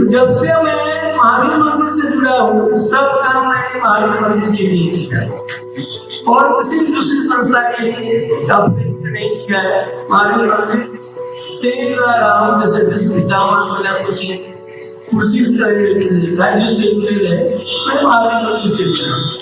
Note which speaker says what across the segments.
Speaker 1: तो जब से मैं महावीर मंदिर से जुड़ा हूँ, सब काम मैंने महावीर मंदिर के लिए किया है और किसी भी दूसरी संस्था के लिए अपने नहीं किया है। महावीर मंदिर से जुड़ा रहा हूँ, जैसे विश्वविद्यालय कुर्सी से ग्रेजुएशन है, मैं महावीर मंदिर से जुड़ा हूँ।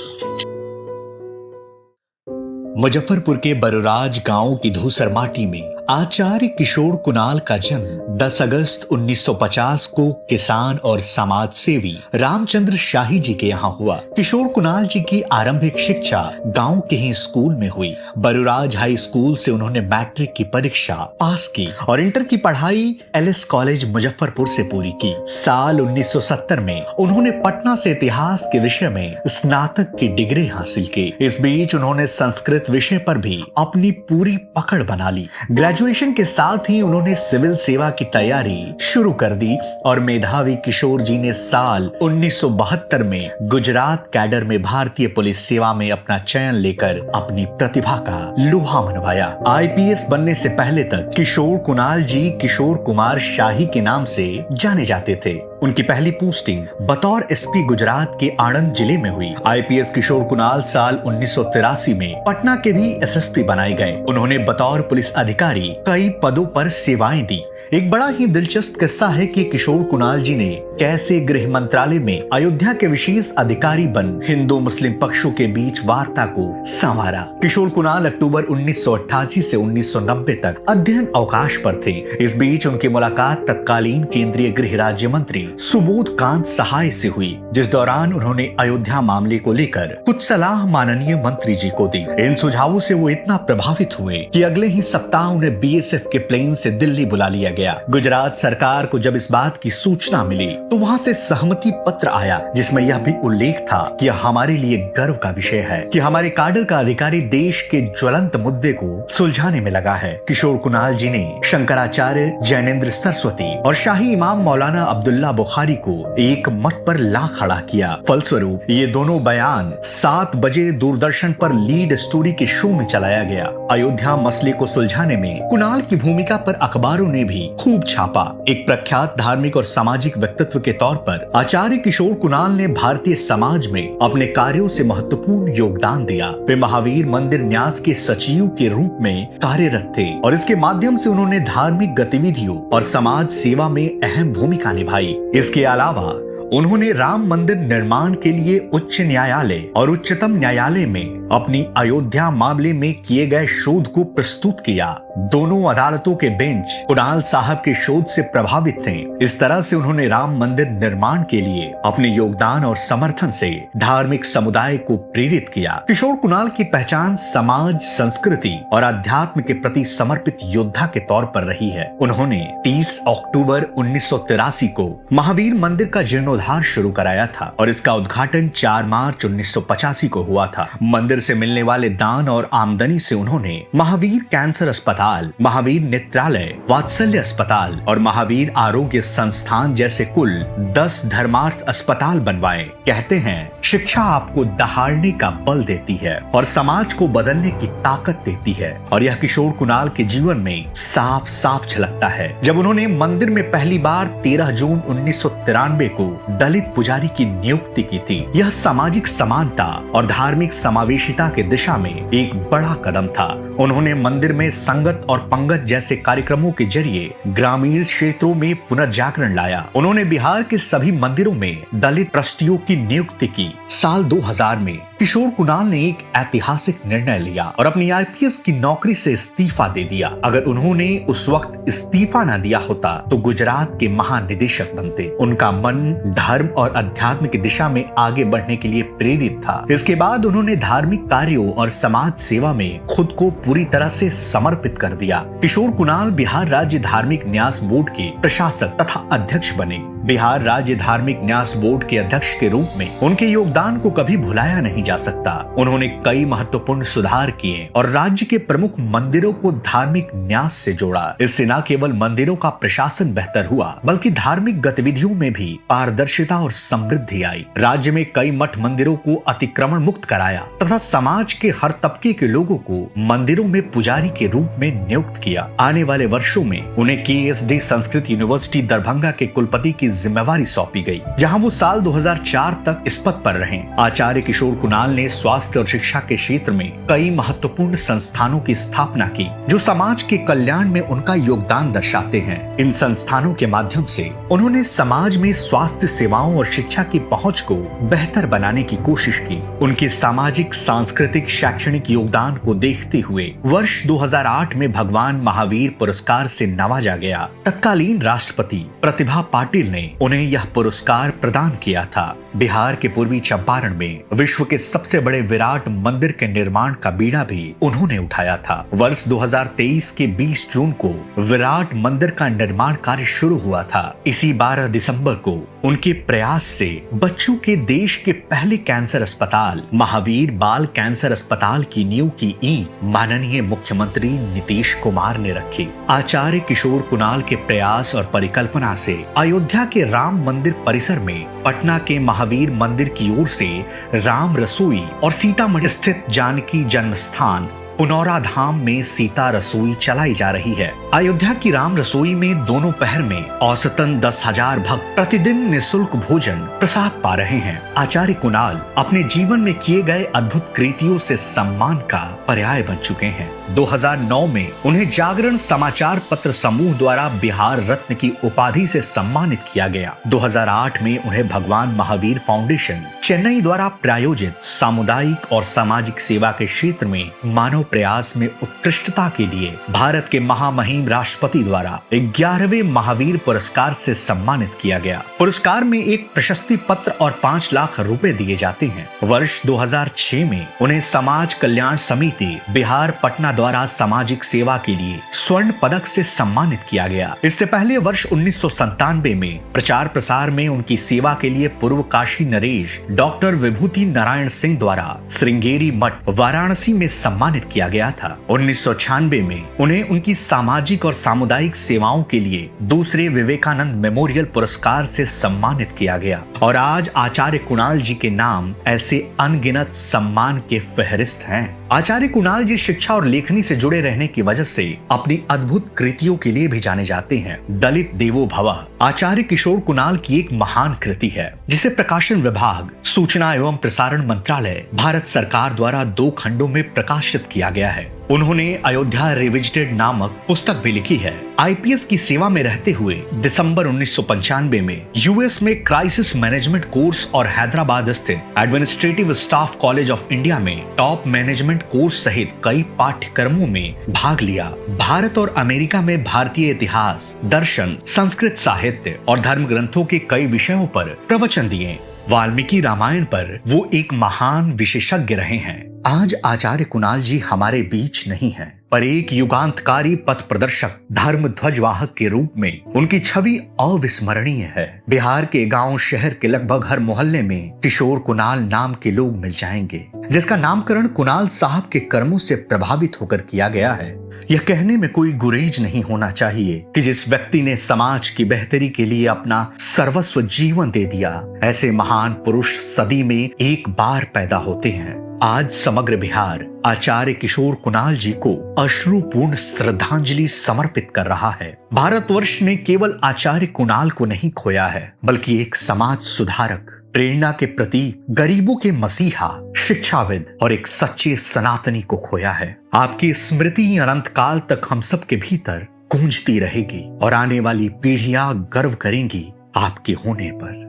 Speaker 2: मुजफ्फरपुर के बरुराज गांव की धूसर माटी में आचार्य किशोर कुणाल का जन्म 10 अगस्त 1950 को किसान और समाज सेवी रामचंद्र शाही जी के यहाँ हुआ। किशोर कुणाल जी की आरंभिक शिक्षा गांव के ही स्कूल में हुई। बरुराज हाई स्कूल से उन्होंने मैट्रिक की परीक्षा पास की और इंटर की पढ़ाई एलएस कॉलेज मुजफ्फरपुर से पूरी की। साल 1970 में उन्होंने पटना से इतिहास के विषय में स्नातक की डिग्री हासिल की। इस बीच उन्होंने संस्कृत विषय पर भी अपनी पूरी पकड़ बना ली। ग्रेजुएशन के साथ ही उन्होंने सिविल सेवा की तैयारी शुरू कर दी और मेधावी किशोर जी ने साल 1972 में गुजरात कैडर में भारतीय पुलिस सेवा में अपना चयन लेकर अपनी प्रतिभा का लोहा मनवाया। आईपीएस बनने से पहले तक किशोर कुणाल जी किशोर कुमार शाही के नाम से जाने जाते थे। उनकी पहली पोस्टिंग बतौर एसपी गुजरात के आणंद जिले में हुई। आईपीएस किशोर कुणाल साल 1983 में पटना के भी एसएसपी बनाए गए। उन्होंने बतौर पुलिस अधिकारी कई पदों पर सेवाएं दी। एक बड़ा ही दिलचस्प किस्सा है कि किशोर कुणाल जी ने कैसे गृह मंत्रालय में अयोध्या के विशेष अधिकारी बन हिंदू मुस्लिम पक्षों के बीच वार्ता को संवारा। किशोर कुणाल अक्टूबर 1988 से 1990 तक अध्ययन अवकाश पर थे। इस बीच उनकी मुलाकात तत्कालीन केंद्रीय गृह राज्य मंत्री सुबोध कांत सहाय से हुई, जिस दौरान उन्होंने अयोध्या मामले को लेकर कुछ सलाह माननीय मंत्री जी को दी। इन सुझावों से वो इतना प्रभावित हुए कि अगले ही सप्ताह उन्हें बीएसएफ के प्लेन से दिल्ली बुला लिया गया। गुजरात सरकार को जब इस बात की सूचना मिली तो वहां से सहमति पत्र आया, जिसमें यह भी उल्लेख था कि यह हमारे लिए गर्व का विषय है कि हमारे काडर का अधिकारी देश के ज्वलंत मुद्दे को सुलझाने में लगा है। किशोर कुणाल जी ने शंकराचार्य, जैनेन्द्र सरस्वती और शाही इमाम मौलाना अब्दुल्ला बुखारी को एक मत पर ला खड़ा किया। फलस्वरूप ये दोनों बयान 7 बजे दूरदर्शन पर लीड स्टोरी के शो में चलाया गया। अयोध्या मसले को सुलझाने में कुणाल की भूमिका पर अखबारों ने भी खूब छापा। एक प्रख्यात धार्मिक और सामाजिक व्यक्तित्व के तौर पर आचार्य किशोर कुणाल ने भारतीय समाज में अपने कार्यों से महत्वपूर्ण योगदान दिया। वे महावीर मंदिर न्यास के सचिव के रूप में कार्यरत थे और इसके माध्यम से उन्होंने धार्मिक गतिविधियों और समाज सेवा में अहम भूमिका निभाई। इसके अलावा उन्होंने राम मंदिर निर्माण के लिए उच्च न्यायालय और उच्चतम न्यायालय में अपनी अयोध्या मामले में किए गए शोध को प्रस्तुत किया। दोनों अदालतों के बेंच कुणाल साहब के शोध से प्रभावित थे। इस तरह से उन्होंने राम मंदिर निर्माण के लिए अपने योगदान और समर्थन से धार्मिक समुदाय को प्रेरित किया। किशोर कुणाल की पहचान समाज, संस्कृति और अध्यात्म के प्रति समर्पित योद्धा के तौर पर रही है। उन्होंने 30 अक्टूबर 1983 को महावीर मंदिर का जीर्णोद्धार शुरू कराया था और इसका उद्घाटन 4 मार्च 1985 को हुआ था। मंदिर से मिलने वाले दान और आमदनी से उन्होंने महावीर कैंसर अस्पताल, महावीर नेत्रालय, वात्सल्य अस्पताल और महावीर आरोग्य संस्थान जैसे कुल 10 धर्मार्थ अस्पताल बनवाए। कहते हैं, शिक्षा आपको दहाड़ने का बल देती है और समाज को बदलने की ताकत देती है, और यह किशोर कुणाल के जीवन में साफ साफ झलकता है। जब उन्होंने मंदिर में पहली बार 13 जून 1993 को दलित पुजारी की नियुक्ति की थी, यह सामाजिक समानता और धार्मिक समावेशिता के दिशा में एक बड़ा कदम था। उन्होंने मंदिर में संगत और पंगत जैसे कार्यक्रमों के जरिए ग्रामीण क्षेत्रों में पुनर्जागरण लाया। उन्होंने बिहार के सभी मंदिरों में दलित ट्रस्टियों की नियुक्ति की। साल 2000 में किशोर कुणाल ने एक ऐतिहासिक निर्णय लिया और अपनी आईपीएस की नौकरी से इस्तीफा दे दिया। अगर उन्होंने उस वक्त इस्तीफा न दिया होता तो गुजरात के महानिदेशक बनते। उनका मन धर्म और अध्यात्म की दिशा में आगे बढ़ने के लिए प्रेरित था। इसके बाद उन्होंने धार्मिक कार्यों और समाज सेवा में खुद को पूरी तरह से समर्पित कर दिया। किशोर कुणाल बिहार राज्य धार्मिक न्यास बोर्ड के प्रशासक तथा अध्यक्ष बने। बिहार राज्य धार्मिक न्यास बोर्ड के अध्यक्ष के रूप में उनके योगदान को कभी भुलाया नहीं जा सकता। उन्होंने कई महत्वपूर्ण सुधार किए और राज्य के प्रमुख मंदिरों को धार्मिक न्यास से जोड़ा। इससे न केवल मंदिरों का प्रशासन बेहतर हुआ, बल्कि धार्मिक गतिविधियों में भी पारदर्शिता और समृद्धि आई। राज्य में कई मठ मंदिरों को अतिक्रमण मुक्त कराया तथा समाज के हर तबके के लोगों को मंदिरों में पुजारी के रूप में नियुक्त किया। आने वाले वर्षों में उन्हें केएसडी संस्कृत यूनिवर्सिटी दरभंगा के कुलपति की जिम्मेवारी सौंपी गई, जहां वो साल 2004 तक इस पद पर रहे। आचार्य किशोर कुणाल ने स्वास्थ्य और शिक्षा के क्षेत्र में कई महत्वपूर्ण संस्थानों की स्थापना की, जो समाज के कल्याण में उनका योगदान दर्शाते हैं। इन संस्थानों के माध्यम से उन्होंने समाज में स्वास्थ्य सेवाओं और शिक्षा की पहुंच को बेहतर बनाने की कोशिश की। उनके सामाजिक, सांस्कृतिक, शैक्षणिक योगदान को देखते हुए वर्ष 2008 में भगवान महावीर पुरस्कार से नवाजा गया। तत्कालीन राष्ट्रपति प्रतिभा पाटिल ने उन्हें यह पुरस्कार प्रदान किया था। बिहार के पूर्वी चंपारण में विश्व के सबसे बड़े विराट मंदिर के निर्माण का बीड़ा भी उन्होंने उठाया था। वर्ष 2023 के 20 जून को विराट मंदिर का निर्माण कार्य शुरू हुआ था। इसी 12 दिसंबर को उनके प्रयास से बच्चों के देश के पहले कैंसर अस्पताल महावीर बाल कैंसर अस्पताल की नींव की ईंट माननीय मुख्यमंत्री नीतीश कुमार ने रखी। आचार्य किशोर कुणाल के प्रयास और परिकल्पना से अयोध्या के राम मंदिर परिसर में पटना के महावीर मंदिर की ओर से राम रसोई और सीतामढ़ी स्थित जानकी जन्म स्थान पुनौरा धाम में सीता रसोई चलाई जा रही है। अयोध्या की राम रसोई में दोनों पहर में औसतन 10,000 भक्त प्रतिदिन निःशुल्क भोजन प्रसाद पा रहे हैं। आचार्य कुणाल अपने जीवन में किए गए अद्भुत कृतियों से सम्मान का पर्याय बन चुके हैं। 2009 में उन्हें जागरण समाचार पत्र समूह द्वारा बिहार रत्न की उपाधि से सम्मानित किया गया। 2008 में उन्हें भगवान महावीर फाउंडेशन चेन्नई द्वारा प्रायोजित सामुदायिक और सामाजिक सेवा के क्षेत्र में मानव प्रयास में उत्कृष्टता के लिए भारत के महामहिम राष्ट्रपति द्वारा 11वें महावीर पुरस्कार से सम्मानित किया गया। पुरस्कार में एक प्रशस्ति पत्र और 5 लाख रुपए दिए जाते हैं। वर्ष 2006 में उन्हें समाज कल्याण समिति बिहार पटना द्वारा सामाजिक सेवा के लिए स्वर्ण पदक से सम्मानित किया गया। इससे पहले वर्ष 1997 में प्रचार प्रसार में उनकी सेवा के लिए पूर्व काशी नरेश डॉक्टर विभूति नारायण सिंह द्वारा श्रृंगेरी मठ वाराणसी में सम्मानित किया गया था। 1996 में उन्हें उनकी सामाजिक और सामुदायिक सेवाओं के लिए दूसरे विवेकानंद मेमोरियल पुरस्कार से सम्मानित किया गया। और आज आचार्य कुणाल जी के नाम ऐसे अनगिनत सम्मान के फहरिस्त हैं। आचार्य कुणाल जी शिक्षा और लेखनी से जुड़े रहने की वजह से अपनी अद्भुत कृतियों के लिए भी जाने जाते हैं। दलित देवो भव आचार्य किशोर कुणाल की एक महान कृति है, जिसे प्रकाशन विभाग, सूचना एवं प्रसारण मंत्रालय, भारत सरकार द्वारा 2 खंडों में प्रकाशित किया गया है। उन्होंने अयोध्या रिविजिटेड नामक पुस्तक भी लिखी है। आईपीएस की सेवा में रहते हुए दिसंबर 1995 में यूएस में क्राइसिस मैनेजमेंट कोर्स और हैदराबाद स्थित administrative staff college of India में टॉप मैनेजमेंट कोर्स सहित कई पाठ्यक्रमों में भाग लिया। भारत और अमेरिका में भारतीय इतिहास, दर्शन, संस्कृत साहित्य और धर्म ग्रंथों के कई विषयों पर प्रवचन दिए। वाल्मीकि रामायण पर वो एक महान विशेषज्ञ रहे हैं। आज आचार्य कुणाल जी हमारे बीच नहीं हैं, पर एक युगांतकारी पथ प्रदर्शक, धर्म ध्वजवाहक के रूप में उनकी छवि अविस्मरणीय है। बिहार के गांव शहर के लगभग हर मोहल्ले में किशोर कुणाल नाम के लोग मिल जाएंगे, जिसका नामकरण कुणाल साहब के कर्मों से प्रभावित होकर किया गया है। यह कहने में कोई गुरेज नहीं होना चाहिए कि जिस व्यक्ति ने समाज की बेहतरी के लिए अपना सर्वस्व जीवन दे दिया, ऐसे महान पुरुष सदी में एक बार पैदा होते हैं। आज समग्र बिहार आचार्य किशोर कुणाल जी को अश्रुपूर्ण श्रद्धांजलि समर्पित कर रहा है। भारतवर्ष ने केवल आचार्य कुणाल को नहीं खोया है, बल्कि एक समाज सुधारक, प्रेरणा के प्रतीक, गरीबों के मसीहा, शिक्षाविद और एक सच्चे सनातनी को खोया है। आपकी स्मृति अनंत काल तक हम सब के भीतर गूंजती रहेगी और आने वाली पीढ़ियां गर्व करेंगी आपके होने पर।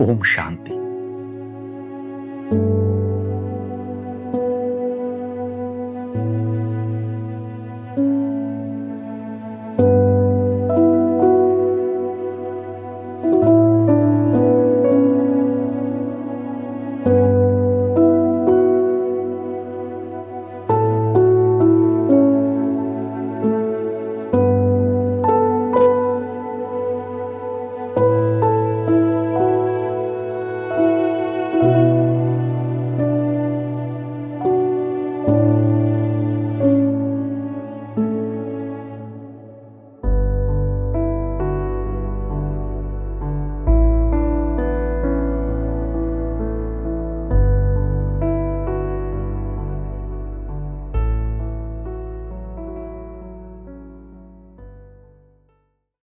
Speaker 2: ओम शांति।